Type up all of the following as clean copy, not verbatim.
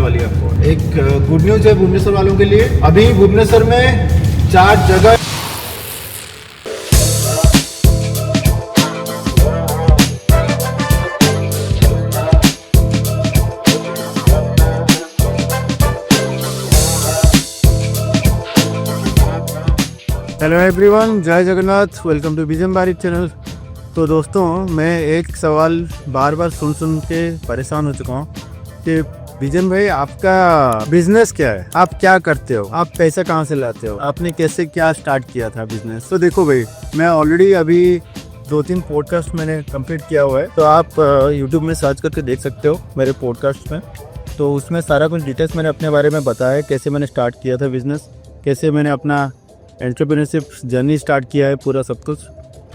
वाली है आपको। एक गुड न्यूज है भुवनेश्वर वालों के लिए। अभी भुवनेश्वर में 4 जगह हेलो एवरीवन, जय Jagannath, welcome to vision Bharat channel. तो दोस्तों, मैं एक सवाल बार बार सुन के परेशान हो चुका हूँ कि विजन भाई, आपका बिजनेस क्या है? आप क्या करते हो? आप पैसा कहाँ से लाते हो? आपने कैसे क्या स्टार्ट किया था बिजनेस? तो देखो भाई, मैं ऑलरेडी अभी 2-3 पॉडकास्ट मैंने कंप्लीट किया हुआ है, तो आप यूट्यूब में सर्च करके देख सकते हो मेरे पॉडकास्ट में। तो उसमें सारा कुछ डिटेल्स मैंने अपने बारे में बताया है, कैसे मैंने स्टार्ट किया था बिजनेस, कैसे मैंने अपना एंटरप्रेन्योरशिप जर्नी स्टार्ट किया है, पूरा सब कुछ।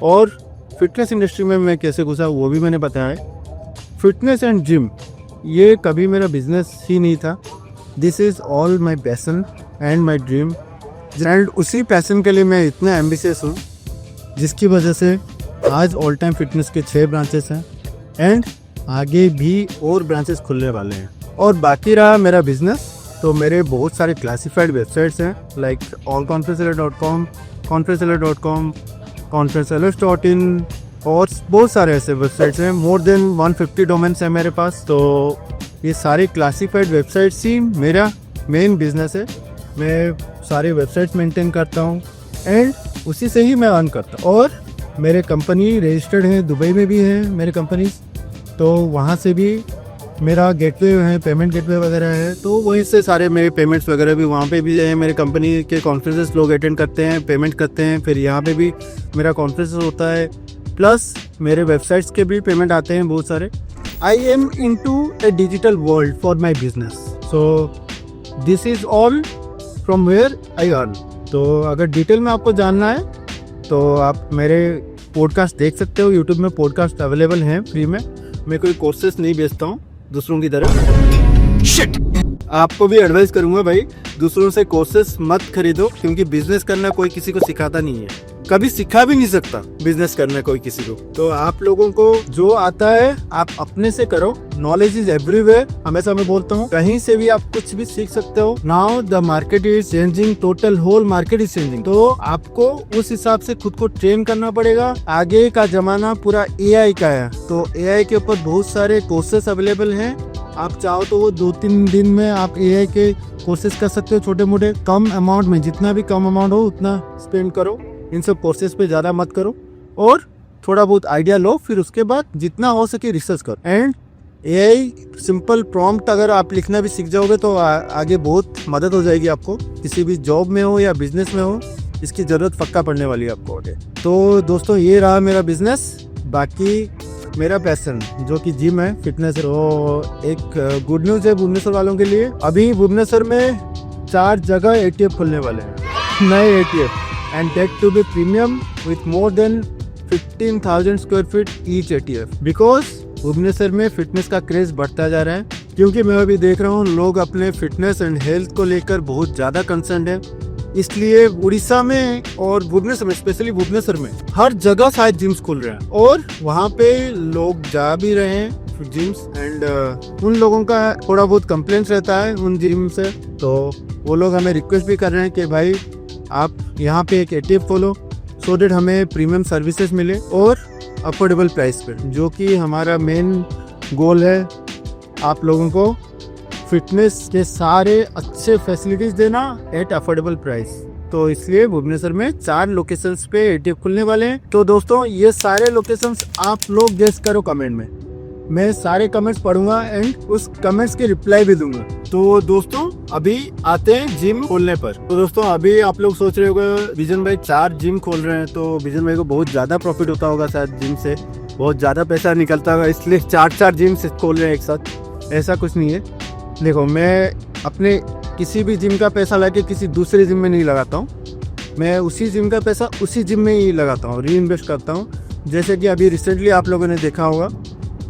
और फिटनेस इंडस्ट्री में मैं कैसे घुसा वो भी मैंने बताया है। फिटनेस एंड जिम ये कभी मेरा बिजनेस ही नहीं था। This is all my passion and my dream, and उसी पैसन के लिए मैं इतना एम्बिशियस हूँ, जिसकी वजह से आज ऑल टाइम फिटनेस के 6 ब्रांचेस हैं एंड आगे भी और ब्रांचेस खुलने वाले हैं। और बाकी रहा मेरा बिजनेस, तो मेरे बहुत सारे क्लासिफाइड वेबसाइट्स हैं, लाइक allconferenceseller.com, conferenceseller.com, conferenceseller.in और बहुत सारे ऐसे वेबसाइट्स हैं। मोर देन 150 डोमेन्स हैं मेरे पास। तो ये सारे क्लासिफाइड वेबसाइट्स ही मेरा मेन बिजनेस है। मैं सारे वेबसाइट्स मेंटेन करता हूँ एंड उसी से ही मैं अर्न करता हूँ। और मेरे कंपनी रजिस्टर्ड है, दुबई में भी है मेरे कंपनीज, तो वहाँ से भी मेरा गेटवे है, पेमेंट गेटवे वगैरह है, तो वहीं से सारे मेरे पेमेंट्स वगैरह भी वहाँ पे भी हैं। मेरे कंपनी के कॉन्फ्रेंसेस लोग अटेंड करते हैं, पेमेंट करते हैं, फिर यहाँ पे भी मेरा कॉन्फ्रेंस होता है, प्लस मेरे वेबसाइट्स के भी पेमेंट आते हैं बहुत सारे। I am into a digital world for my business, so this is all from where I earn. तो अगर डिटेल में आपको जानना है तो आप मेरे पॉडकास्ट देख सकते हो। यूट्यूब में पॉडकास्ट अवेलेबल हैं फ्री में। मैं कोई कोर्सेस नहीं बेचता हूँ दूसरों की तरह। शिट! आपको भी एडवाइस करूंगा भाई, दूसरों से कोर्सेस मत खरीदो, क्योंकि बिजनेस करना कोई किसी को सिखाता नहीं है, कभी सिखा भी नहीं सकता बिजनेस करना कोई किसी को। तो आप लोगों को जो आता है आप अपने से करो। नॉलेज इज एवरीवेयर, हमेशा मैं बोलता हूँ, कहीं से भी आप कुछ भी सीख सकते हो। Now the market is changing, total whole market is changing, तो आपको उस हिसाब से खुद को ट्रेन करना पड़ेगा। आगे का जमाना पूरा AI का है, तो AI के ऊपर बहुत सारे कोर्सेस अवेलेबल हैं। आप चाहो तो वो 2-3 दिन में आप AI के कोर्सेस कर सकते हो, छोटे मोटे, कम अमाउंट में, जितना भी कम अमाउंट हो उतना स्पेंड करो। इन सब कोर्सेज पे ज़्यादा मत करो और थोड़ा बहुत आइडिया लो, फिर उसके बाद जितना हो सके रिसर्च करो। एंड AI सिंपल प्रॉम्प्ट अगर आप लिखना भी सीख जाओगे तो आगे बहुत मदद हो जाएगी आपको, किसी भी जॉब में हो या बिजनेस में हो, इसकी ज़रूरत पक्का पड़ने वाली है आपको। तो दोस्तों, ये रहा मेरा बिजनेस। बाकी मेरा पैशन जो कि जिम है, फिटनेस है। तो एक गुड न्यूज़ है भुवनेश्वर वालों के लिए। अभी भुवनेश्वर में 4 जगह ATF खुलने वाले हैं, नए ATF, and that to be premium with more than 15,000 square feet each ATF, because Bhubaneswar में फिटनेस का क्रेज बढ़ता जा रहा है। क्योंकि मैं अभी देख रहा हूँ लोग अपने फिटनेस एंड हेल्थ को लेकर बहुत ज़्यादा कंसर्न है, इसलिए उड़ीसा में और भुवनेश्वर में, स्पेशली भुवनेश्वर में हर जगह शायद जिम्स खुल रहे हैं और वहाँ पे लोग जा भी रहे हैं जिम्स। एंड उन लोगों का थोड़ा बहुत कंप्लेंट्स रहता है उन जिम से, तो वो लोग हमें रिक्वेस्ट भी कर रहे हैं कि भाई आप यहाँ पे एक ATF खोलो, सो डेट हमें प्रीमियम सर्विसेज मिले और अफोर्डेबल प्राइस पे, जो कि हमारा मेन गोल है, आप लोगों को फिटनेस के सारे अच्छे फैसिलिटीज देना एट अफोर्डेबल प्राइस। तो इसलिए भुवनेश्वर में 4 लोकेशंस पे ATF खुलने वाले हैं। तो दोस्तों, ये सारे लोकेशंस आप लोग गेस करो कमेंट में, मैं सारे कमेंट्स पढ़ूंगा एंड उस कमेंट्स के रिप्लाई भी दूंगा। तो दोस्तों, अभी आते हैं जिम खोलने पर। तो दोस्तों, अभी आप लोग सोच रहे होंगे विजन भाई 4 जिम खोल रहे हैं, तो विजन भाई को बहुत ज़्यादा प्रॉफिट होता होगा, शायद जिम से बहुत ज़्यादा पैसा निकलता होगा, इसलिए 4 जिम से खोल रहे हैं एक साथ। ऐसा कुछ नहीं है। देखो, मैं अपने किसी भी जिम का पैसा लाके किसी दूसरे जिम में नहीं लगाता हूँ, मैं उसी जिम का पैसा उसी जिम में ही लगाता हूँ, री इन्वेस्ट करता हूँ। जैसे कि अभी रिसेंटली आप लोगों ने देखा होगा,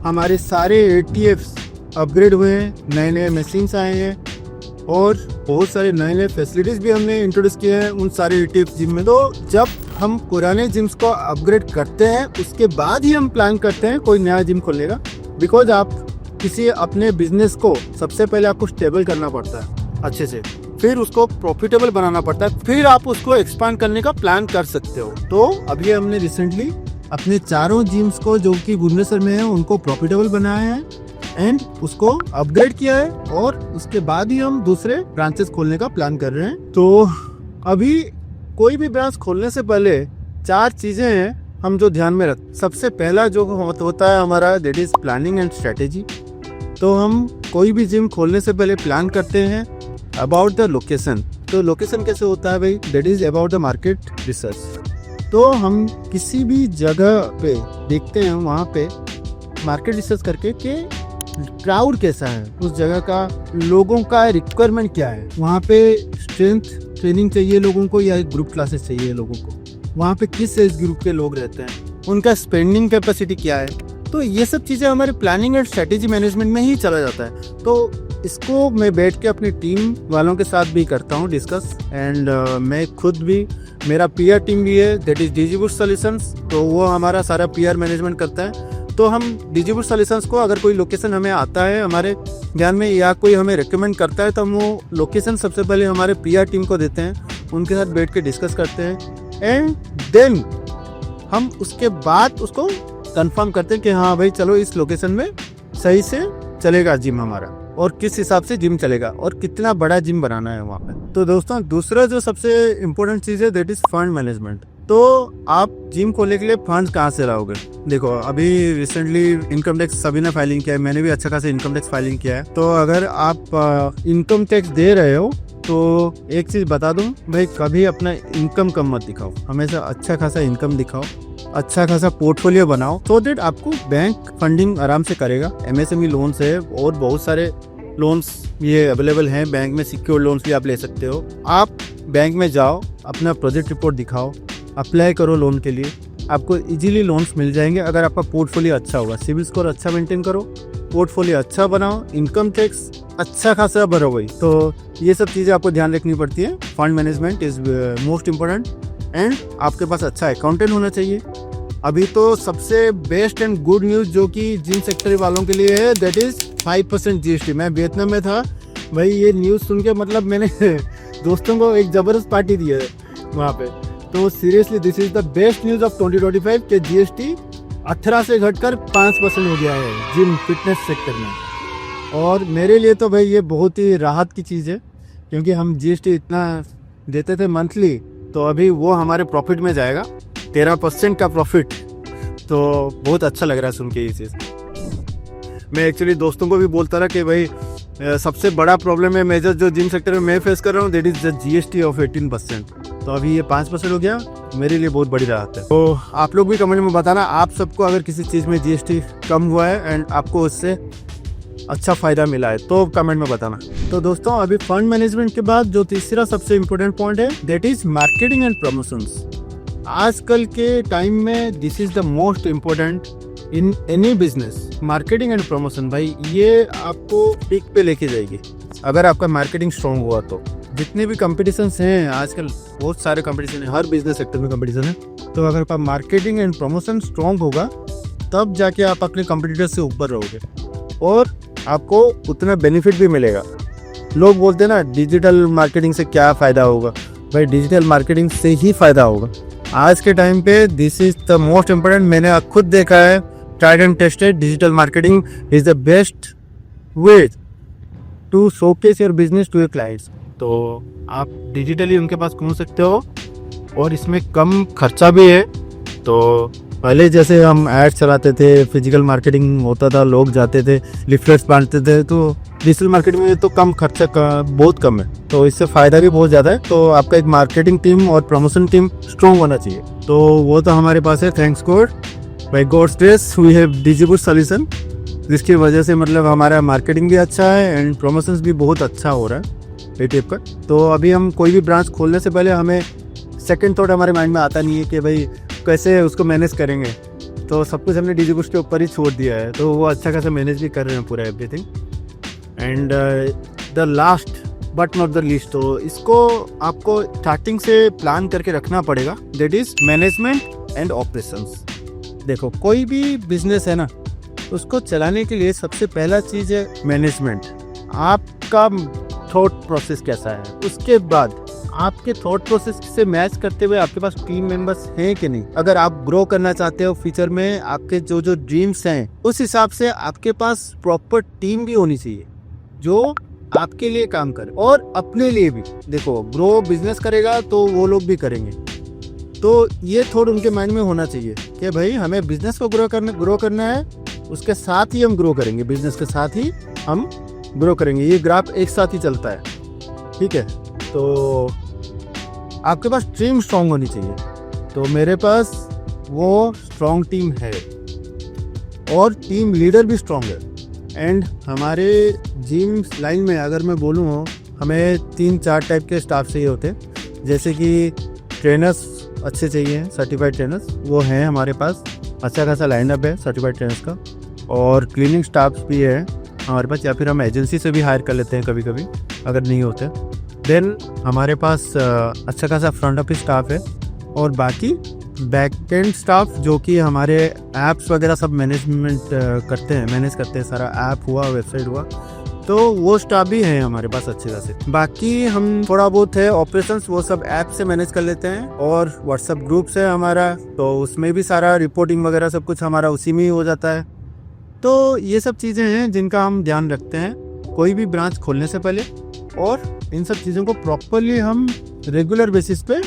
हमारे सारे ATFs अपग्रेड हुए हैं, नए नए मशीन्स आए हैं और बहुत सारे नए नए फैसिलिटीज़ भी हमने इंट्रोड्यूस किए हैं उन सारे ATF जिम में। तो जब हम पुराने जिम्स को अपग्रेड करते हैं उसके बाद ही हम प्लान करते हैं कोई नया जिम खोलने का, बिकॉज आप किसी अपने बिजनेस को सबसे पहले आपको स्टेबल करना पड़ता है अच्छे से, फिर उसको प्रॉफिटेबल बनाना पड़ता है, फिर आप उसको एक्सपांड करने का प्लान कर सकते हो। तो अभी हमने रिसेंटली अपने चारों जिम्स को जो कि भुवनेश्वर में है उनको प्रॉफिटेबल बनाया है एंड उसको अपग्रेड किया है, और उसके बाद ही हम दूसरे ब्रांचेस खोलने का प्लान कर रहे हैं। तो अभी कोई भी ब्रांच खोलने से पहले 4 चीजें हैं हम जो ध्यान में रख। सबसे पहला जो होता है हमारा, that is planning and strategy. तो हम कोई भी जिम खोलने से पहले प्लान करते हैं अबाउट द लोकेशन। तो लोकेशन कैसे होता है भाई, that is about the market research. तो हम किसी भी जगह पे देखते हैं वहाँ पे मार्केट रिसर्च करके कि क्राउड कैसा है उस जगह का, लोगों का रिक्वायरमेंट क्या है, वहाँ पे स्ट्रेंथ ट्रेनिंग चाहिए लोगों को या ग्रुप क्लासेस चाहिए लोगों को, वहाँ पे किस एज ग्रुप के लोग रहते हैं, उनका स्पेंडिंग कैपेसिटी क्या है। तो ये सब चीज़ें हमारे प्लानिंग एंड स्ट्रेटेजी मैनेजमेंट में ही चला जाता है। तो इसको मैं बैठ के अपनी टीम वालों के साथ भी करता हूँ डिस्कस, एंड मैं खुद भी, मेरा पीआर टीम भी है, दैट इज डिजिबूस्ट सॉल्यूशंस। तो वो हमारा सारा पीआर मैनेजमेंट करता है। तो हम डिजिबूस्ट सॉल्यूशंस को, अगर कोई लोकेशन हमें आता है हमारे ध्यान में या कोई हमें रिकमेंड करता है, तो हम वो लोकेशन सबसे पहले हमारे पीआर टीम को देते हैं, उनके साथ बैठ के डिस्कस करते हैं, एंड देन हम उसके बाद उसको कंफर्म करते हैं कि हाँ भाई चलो इस लोकेशन में सही से चलेगा जिम हमारा, और किस हिसाब से जिम चलेगा और कितना बड़ा जिम बनाना है वहाँ पे। तो दोस्तों दूसरा जो सबसे इम्पोर्टेंट चीज़ है दैट इज फंड मैनेजमेंट। तो आप जिम खोलने के लिए फंड्स कहाँ से लाओगे? देखो अभी रिसेंटली इनकम टैक्स सभी ने फाइलिंग किया है, मैंने भी अच्छा खासा इनकम टैक्स फाइलिंग किया है। तो अगर आप इनकम टैक्स दे रहे हो तो एक चीज़ बता दूं भाई, कभी अपना इनकम कम मत दिखाओ, हमेशा अच्छा खासा इनकम दिखाओ, अच्छा खासा पोर्टफोलियो बनाओ, सो दैट आपको बैंक फंडिंग आराम से करेगा। एमएसएमई लोन्स है और बहुत सारे लोन्स ये अवेलेबल हैं बैंक में, सिक्योर लोन्स भी आप ले सकते हो। आप बैंक में जाओ, अपना प्रोजेक्ट रिपोर्ट दिखाओ, अप्लाई करो लोन के लिए, आपको इजीली लोन्स मिल जाएंगे अगर आपका पोर्टफोलियो अच्छा होगा। सिविल स्कोर अच्छा मेंटेन करो, पोर्टफोलियो अच्छा बनाओ, इनकम टैक्स अच्छा खासा भरो भाई। तो ये सब चीज़ें आपको ध्यान रखनी पड़ती है। Fund management is most important, and आपके पास अच्छा अकाउंटेंट होना चाहिए। अभी तो सबसे बेस्ट एंड गुड न्यूज़ जो कि जिम सेक्टर वालों के लिए है, दैट इज़ 5% GST। मैं वियतनाम में था भाई, ये न्यूज़ सुन के मतलब मैंने दोस्तों को एक ज़बरदस्त पार्टी दी है वहाँ पे। तो seriously this is the best news of 2025 के GST 18 से घटकर 5% हो गया है जिम फिटनेस सेक्टर में। और मेरे लिए तो भाई ये बहुत ही राहत की चीज़ है, क्योंकि हम GST इतना देते थे मंथली, तो अभी वो हमारे प्रॉफिट में जाएगा, 13% का प्रॉफिट। तो बहुत अच्छा लग रहा है सुन के ये चीज़। मैं एक्चुअली दोस्तों को भी बोलता रहा कि भाई सबसे बड़ा प्रॉब्लम है मेजर जो जिम सेक्टर में मैं फेस कर रहा हूँ, that is the GST of 18%। तो अभी ये 5% हो गया, मेरे लिए बहुत बड़ी राहत है। तो आप लोग भी कमेंट में बताना आप सबको अगर किसी चीज़ में GST कम हुआ है एंड आपको उससे अच्छा फ़ायदा मिला है तो कमेंट में बताना। तो दोस्तों अभी फंड मैनेजमेंट के बाद जो तीसरा सबसे इम्पोर्टेंट पॉइंट है, that is marketing and promotions. आजकल के टाइम में this is the most important in any business. Marketing and promotion भाई ये आपको पीक पे लेके जाएगी अगर आपका मार्केटिंग स्ट्रॉन्ग हुआ तो। जितने भी कंपटीशंस हैं आजकल, बहुत सारे कंपटीशन हैं, हर बिजनेस सेक्टर में कंपटीशन है। तो अगर आपका मार्केटिंग एंड प्रमोशन स्ट्रॉन्ग होगा तब जाके आप अपने कंपटीटर से ऊपर रहोगे और आपको उतना बेनिफिट भी मिलेगा। लोग बोलते हैं ना डिजिटल मार्केटिंग से क्या फ़ायदा होगा, भाई डिजिटल मार्केटिंग से ही फ़ायदा होगा। आज के टाइम पे this is the most important. मैंने खुद देखा है, tried and tested, digital marketing is the best way to showcase your business to your clients. तो आप डिजिटली उनके पास पहुंच सकते हो और इसमें कम खर्चा भी है। तो पहले जैसे हम ऐड चलाते थे, फिजिकल मार्केटिंग होता था, लोग जाते थे, लिफलेट्स बांटते थे, तो डिजिटल मार्केटिंग में तो कम खर्चा बहुत कम है, तो इससे फ़ायदा भी बहुत ज़्यादा है। तो आपका एक मार्केटिंग टीम और प्रमोशन टीम स्ट्रॉन्ग होना चाहिए। तो वो तो हमारे पास है, thanks God, by God's grace we have Digiboost solution, जिसकी वजह से मतलब हमारा मार्केटिंग भी अच्छा है एंड प्रमोशंस भी बहुत अच्छा हो रहा है ये टाइप का। तो अभी हम कोई भी ब्रांच खोलने से पहले हमें सेकंड थॉट हमारे माइंड में आता नहीं है कि भाई कैसे उसको मैनेज करेंगे, तो सब कुछ हमने डिजिबूस्ट के ऊपर ही छोड़ दिया है। तो वो अच्छा खासा मैनेज भी कर रहे हैं पूरा everything. And the last but not the least, तो इसको आपको स्टार्टिंग से प्लान करके रखना पड़ेगा, that is management and operations. देखो कोई भी बिजनेस है ना, उसको चलाने के लिए सबसे पहला चीज़ है मैनेजमेंट। आपका थॉट प्रोसेस कैसा है, उसके बाद आपके थॉट प्रोसेस से मैच करते हुए आपके पास टीम मेंबर्स हैं कि नहीं। अगर आप ग्रो करना चाहते हो फ्यूचर में, आपके जो जो ड्रीम्स हैं उस हिसाब से आपके पास प्रॉपर टीम भी होनी चाहिए जो आपके लिए काम करे और अपने लिए भी। देखो, ग्रो बिजनेस करेगा तो वो लोग भी करेंगे, तो ये थॉट उनके माइंड में होना चाहिए कि भाई हमें बिजनेस को ग्रो करना है, उसके साथ ही हम ग्रो करेंगे, बिजनेस के साथ ही हम ग्रो करेंगे। ये ग्राफ एक साथ ही चलता है, ठीक है। तो आपके पास टीम स्ट्रांग होनी चाहिए, तो मेरे पास वो स्ट्रांग टीम है और टीम लीडर भी स्ट्रांग है। एंड हमारे जिम लाइन में अगर मैं बोलूँ, हमें 3-4 टाइप के स्टाफ चाहिए होते हैं। जैसे कि ट्रेनर्स अच्छे चाहिए, सर्टिफाइड ट्रेनर्स, वो हैं हमारे पास, अच्छा खासा लाइनअप है सर्टिफाइड ट्रेनर्स का। और क्लीनिंग स्टाफ भी है हमारे पास, या फिर हम एजेंसी से भी हायर कर लेते हैं कभी कभी अगर नहीं होते। देन हमारे पास अच्छा खासा फ्रंट ऑफिस स्टाफ है और बाकी बैक एंड स्टाफ जो कि हमारे ऐप्स वगैरह सब मैनेज करते हैं, सारा ऐप हुआ, वेबसाइट हुआ, तो वो स्टाफ भी है हमारे पास अच्छे खासे। बाकी हम थोड़ा बहुत है ऑपरेशंस, वो सब ऐप से मैनेज कर लेते हैं। और व्हाट्सएप ग्रुप्स है हमारा, तो उसमें भी सारा रिपोर्टिंग वगैरह सब कुछ हमारा उसी में ही हो जाता है। तो ये सब चीज़ें हैं जिनका हम ध्यान रखते हैं कोई भी ब्रांच खोलने से पहले, और इन सब चीज़ों को प्रॉपरली हम रेगुलर बेसिस पे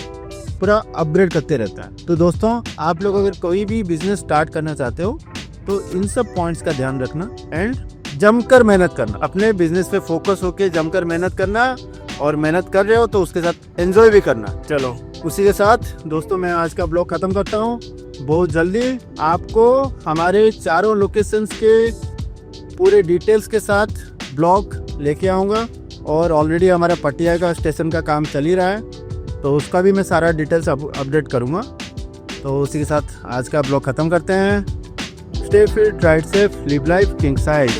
पूरा अपग्रेड करते रहता है। तो दोस्तों, आप लोग अगर कोई भी बिजनेस स्टार्ट करना चाहते हो तो इन सब पॉइंट्स का ध्यान रखना एंड जमकर मेहनत करना, अपने बिजनेस पे फोकस होके जमकर मेहनत करना, और मेहनत कर रहे हो तो उसके साथ एंजॉय भी करना। चलो, उसी के साथ दोस्तों मैं आज का ब्लॉग खत्म करता हूँ। बहुत जल्दी आपको हमारे चारों लोकेशंस के पूरे डिटेल्स के साथ ब्लॉग लेके आऊँगा, और ऑलरेडी हमारा पटिया का स्टेशन का काम चल ही रहा है, तो उसका भी मैं सारा डिटेल्स अपडेट करूँगा। तो उसी के साथ आज का ब्लॉग ख़त्म करते हैं। Stay fit, ride safe, live life king size.